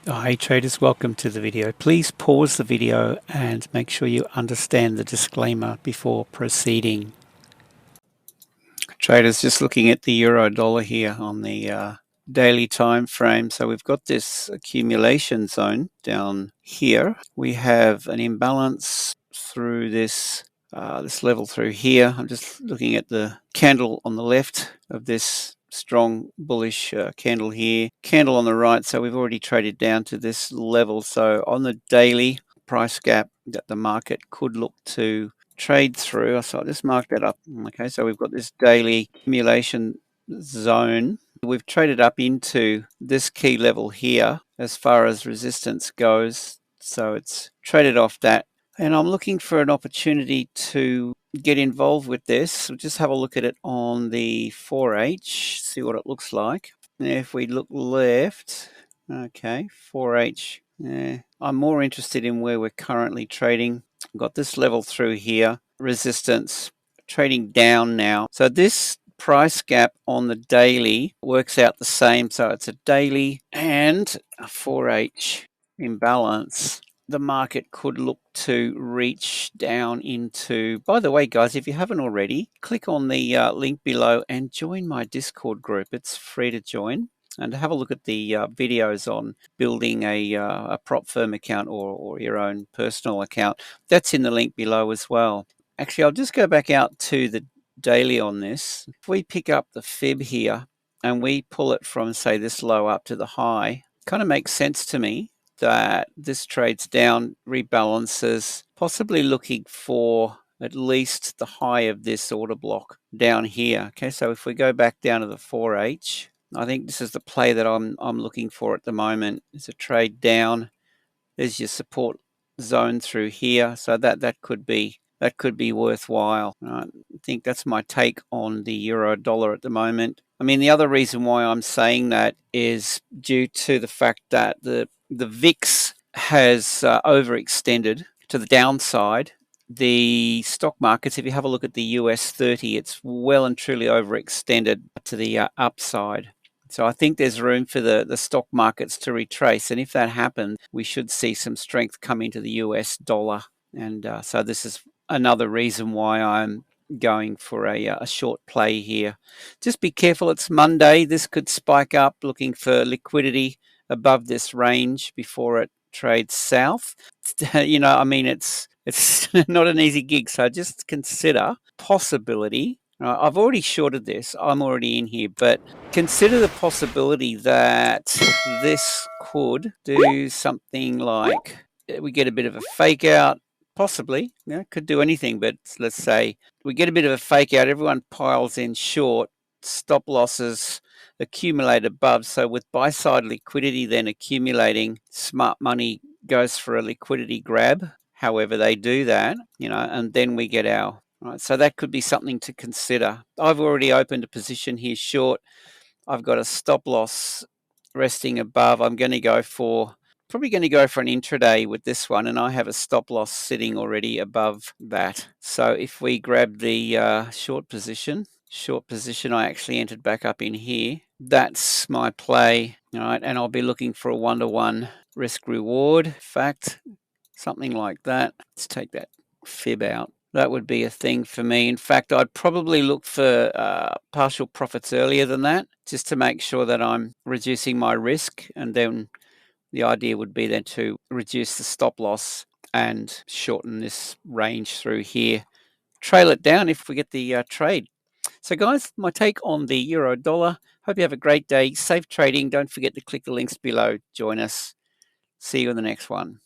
Hi traders, welcome to the video. Please pause the video and make sure you understand the disclaimer before proceeding. Traders, just looking at the euro dollar here on the daily time frame. So we've got this accumulation zone down here. We have an imbalance through this level through here. I'm just looking at the candle on the left of this strong bullish candle here, candle on the right. So we've already traded down to this level. So on the daily price gap that the market could look to trade through, so I'll just mark that up. Okay, so we've got this daily accumulation zone. We've traded up into this key level here as far as resistance goes. So it's traded off that. And I'm looking for an opportunity to get involved with this. We'll just have a look at it on the 4H, see what it looks like. If we look left, okay, 4H, I'm more interested in where we're currently trading. I've got this level through here, resistance, trading down now. So this price gap on the daily works out the same. So it's a daily and a 4H imbalance. The market could look to reach down into, by the way, guys, if you haven't already, click on the link below and join my Discord group. It's free to join. And have a look at the videos on building a prop firm account or your own personal account. That's in the link below as well. Actually, I'll just go back out to the daily on this. If we pick up the fib here and we pull it from, say, this low up to the high, kind of makes sense to me that this trades down, rebalances, possibly looking for at least the high of this order block down here. Okay, so if we go back down to the 4H, I think this is the play that I'm looking for at the moment. It's a trade down. There's your support zone through here, so that could be worthwhile. I think that's my take on the euro dollar at the moment. I mean, the other reason why I'm saying that is due to the fact that the VIX has overextended to the downside. The stock markets, if you have a look at the US 30, it's well and truly overextended to the upside. So I think there's room for the stock markets to retrace. And if that happens, we should see some strength come into the US dollar. And so this is another reason why I'm going for a short play here. Just be careful. It's Monday. This could spike up, looking for liquidity above this range before it trades south. You know, I mean, it's not an easy gig. So just consider possibility. I've already shorted this. I'm already in here, but consider the possibility that this could do something like we get a bit of a fake out, possibly. You know, could do anything, but let's say we get a bit of a fake out, everyone piles in short, stop losses accumulate above. So with buy side liquidity then accumulating, smart money goes for a liquidity grab, however they do that, you know, and then we get our right. So that could be something to consider. I've already opened a position here short. I've got a stop loss resting above. I'm going to go for probably going to go for an intraday with this one, and I have a stop loss sitting already above that. So if we grab the short position, I actually entered back up in here. That's my play, all right, and I'll be looking for a 1-to-1 risk reward. In fact, something like that. Let's take that fib out. That would be a thing for me. In fact, I'd probably look for partial profits earlier than that, just to make sure that I'm reducing my risk. And then the idea would be then to reduce the stop loss and shorten this range through here. Trail it down if we get the trade. So guys, my take on the euro dollar. Hope you have a great day. Safe trading. Don't forget to click the links below. Join us. See you in the next one.